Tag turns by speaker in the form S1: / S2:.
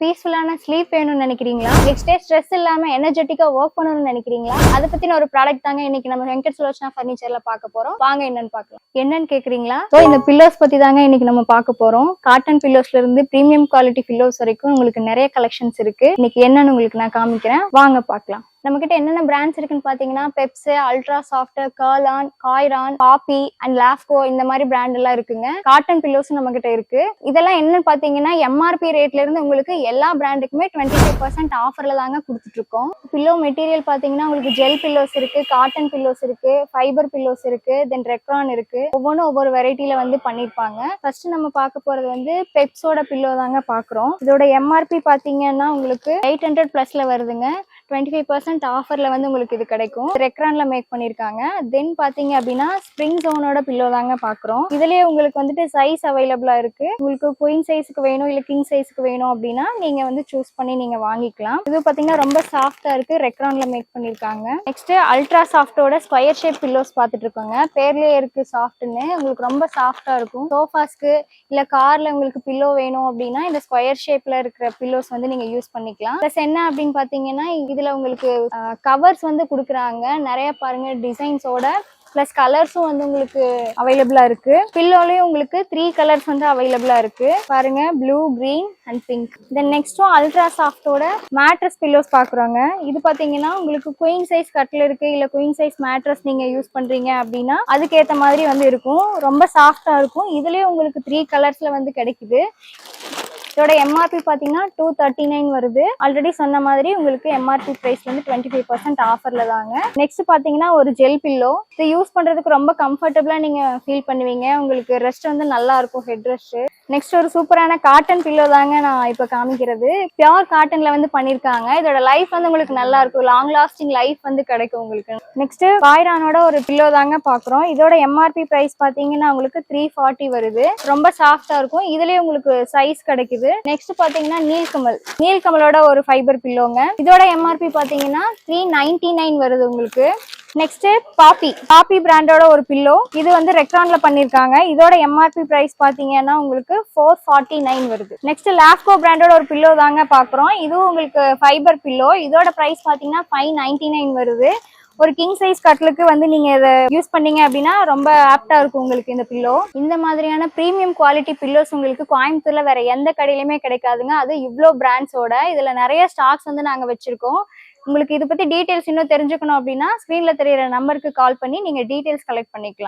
S1: பீஸ்ஃபுல்லான sleep வேணும்னு நினைக்கிறீங்களா? Next day stress இல்லாம எனர்ஜெட்டிக்கா ஒர்க் பண்ணணும்னு நினைக்கிறீங்களா? அதை பத்தின ஒரு ப்ராடக்ட் தாங்க இன்னைக்கு நம்ம வெங்கட் சுலோச்சனா ஃபர்னிச்சர்ல பார்க்க போறோம். வாங்க என்னன்னு பார்க்கலாம். என்னன்னு கேக்குறீங்களா? இந்த பில்லோஸ் பத்தி தாங்க இன்னைக்கு நம்ம பார்க்க போறோம். காட்டன் பில்லோஸ்ல இருந்து பிரீமியம் குவாலிட்டி பில்லோஸ் வரைக்கும் உங்களுக்கு நிறைய கலெக்ஷன்ஸ் இருக்கு. இன்னைக்கு என்னன்னு உங்களுக்கு நான் காமிக்கிறேன், வாங்க பார்க்கலாம். நம்ம கிட்ட என்னென்ன பிராண்ட்ஸ் இருக்குன்னு பாத்தீங்கன்னா பெப்ஸ், அல்ட்ரா சாஃப்ட், கர்லான், காய்ரான், பாப்பி அண்ட் லாஃப்கோ இந்த மாதிரி பிராண்ட் எல்லாம் இருக்குங்க. காட்டன் பில்லோஸ் நம்ம கிட்ட இருக்கு. இதெல்லாம் என்னன்னு பாத்தீங்கன்னா எம்ஆர்பி ரேட்ல இருந்து உங்களுக்கு எல்லா பிராண்டுக்குமே 25% ஆஃபர்ல தாங்க கொடுத்துட்டு இருக்கோம். பில்லோ மெட்டீரியல் பாத்தீங்கன்னா உங்களுக்கு ஜெல் பில்லோஸ் இருக்கு, காட்டன் பில்லோஸ் இருக்கு, ஃபைபர் பில்லோஸ் இருக்கு, தென் ரெக்ரான் இருக்கு. ஒவ்வொன்றும் ஒவ்வொரு வெரைட்டில வந்து பண்ணிருப்பாங்க. ஃபர்ஸ்ட் நம்ம பார்க்க போறது வந்து பெப்ஸோட பில்லோ தாங்க பாக்குறோம். இதோட எம்ஆர்பி பாத்தீங்கன்னா உங்களுக்கு 800 பிளஸ்ல வருதுங்க. 25% ஆஃபர்ல வந்து உங்களுக்கு இது கிடைக்கும். ரெக்ரான்ல மேக் பண்ணிருக்காங்க. தென் பாத்தீங்க அப்படின்னா ஸ்ப்ரிங் ஜோனோட பில்லோ தாங்க பாக்குறோம். இதுலயே உங்களுக்கு வந்துட்டு சைஸ் அவைலபிளா இருக்கு. உங்களுக்கு குயின் சைஸ்க்கு வேணும் இல்ல கிங் சைஸ்க்கு வேணும் அப்படின்னா நீங்க வந்து சூஸ் பண்ணி நீங்க வாங்கிக்கலாம். இது பாத்தீங்கன்னா ரொம்ப சாஃப்டா இருக்கு, ரெக்ரான்ல மேக் பண்ணிருக்காங்க. நெக்ஸ்ட் அல்ட்ரா சாஃப்டோட ஸ்கொயர் ஷேப் பில்லோஸ் பாத்துட்டு இருக்கோங்க. பேர்லயே இருக்கு சாஃப்ட்னு. உங்களுக்கு ரொம்ப சாஃப்டா இருக்கும். சோஃபாஸ்க்கு இல்ல கார்ல உங்களுக்கு பில்லோ வேணும் அப்படின்னா இந்த ஸ்கொயர் ஷேப்ல இருக்கிற பில்லோஸ் வந்து நீங்க யூஸ் பண்ணிக்கலாம். பிளஸ் என்ன அப்படின்னு பாத்தீங்கன்னா இதுல உங்களுக்கு கவர்ஸ் வந்து கொடுக்குறாங்க. நிறைய பாருங்க டிசைன்ஸோட பிளஸ் கலர்ஸும் வந்து உங்களுக்கு அவைலபிளா இருக்கு. பில்லோலயும் உங்களுக்கு 3 கலர்ஸ் வந்து அவைலபிளா இருக்கு. பாருங்க blue, green and pink. Then நெக்ஸ்டும் அல்ட்ரா சாஃப்டோட மேட்ரஸ் பில்லோஸ் பாக்குறாங்க. இது பாத்தீங்கன்னா உங்களுக்கு குயின் சைஸ் கட்டில் இருக்கு இல்ல குயின் சைஸ் மேட்ரஸ் நீங்க யூஸ் பண்றீங்க அப்படின்னா அதுக்கேற்ற மாதிரி வந்து இருக்கும். ரொம்ப சாஃப்டா இருக்கும். இதுலயும் உங்களுக்கு 3 கலர்ஸ்ல வந்து கிடைக்குது. இதோட எம்ஆர்பி பாத்தீங்கன்னா 239 வருது. ஆல்ரெடி சொன்ன மாதிரி உங்களுக்கு எம்ஆர்பி பிரைஸ் வந்து 25% ஆஃபர்ல தாங்க. நெக்ஸ்ட் பாத்தீங்கன்னா ஒரு ஜெல் பில்லோ. இது யூஸ் பண்றதுக்கு ரொம்ப கம்ஃபர்டபுளா நீங்க ஃபீல் பண்ணுவீங்க. உங்களுக்கு ரெஸ்ட் வந்து நல்லா இருக்கும், ஹெட் ரெஸ்ட். நெக்ஸ்ட் ஒரு சூப்பரான காட்டன் பில்லோ தாங்க நான் இப்ப காமிக்கிறது. பியூர் காட்டன்ல வந்து பண்ணிருக்காங்க. இதோட லைஃப் வந்து உங்களுக்கு நல்லா இருக்கும். லாங் லாஸ்டிங் லைஃப் வந்து கிடைக்கும் உங்களுக்கு. நெக்ஸ்ட் காய்ரானோட ஒரு பில்லோ தாங்க பாக்குறோம். இதோட எம்ஆர்பி பிரைஸ் பாத்தீங்கன்னா உங்களுக்கு 340 வருது. ரொம்ப சாஃப்டா இருக்கும். இதுலயே உங்களுக்கு சைஸ் கிடைக்குது. நெக்ஸ்ட் பாத்தீங்கன்னா நீல்கமலோட ஒரு ஃபைபர் பில்லோங்க. இதோட எம்ஆர்பி பாத்தீங்கன்னா 399 வருது உங்களுக்கு. நெக்ஸ்ட் பாப்பி பிராண்டோட ஒரு பில்லோ. இது வந்து ரெக்ரான்ல பண்ணிருக்காங்க. இதோட எம்ஆர்பி பிரைஸ் பாத்தீங்கன்னா உங்களுக்கு 449 வருது. நெக்ஸ்ட் லாஃப்கோ பிராண்டோட ஒரு பில்லோ தாங்க பாக்குறோம். இதுவும் உங்களுக்கு ஃபைபர் பில்லோ. இதோட பிரைஸ் பாத்தீங்கன்னா 599 வருது. ஒரு கிங் சைஸ் கட்லுக்கு வந்து நீங்க இதை யூஸ் பண்ணீங்க அப்படின்னா ரொம்ப ஆப்டா இருக்கும் உங்களுக்கு இந்த பில்லோ. இந்த மாதிரியான பிரீமியம் குவாலிட்டி பில்லோஸ் உங்களுக்கு கோயம்புத்தூர்ல வேற எந்த கடையிலுமே கிடைக்காதுங்க. அது இவ்வளோ பிராண்ட்ஸோட. இதுல நிறைய ஸ்டாக்ஸ் வந்து நாங்க வச்சிருக்கோம். உங்களுக்கு இதை பத்தி டீடைல்ஸ் இன்னும் தெரிஞ்சுக்கணும் அப்படின்னா ஸ்கிரீன்ல தெரியுற நம்பருக்கு கால் பண்ணி நீங்க டீடைல்ஸ் கலெக்ட் பண்ணிக்கலாம்.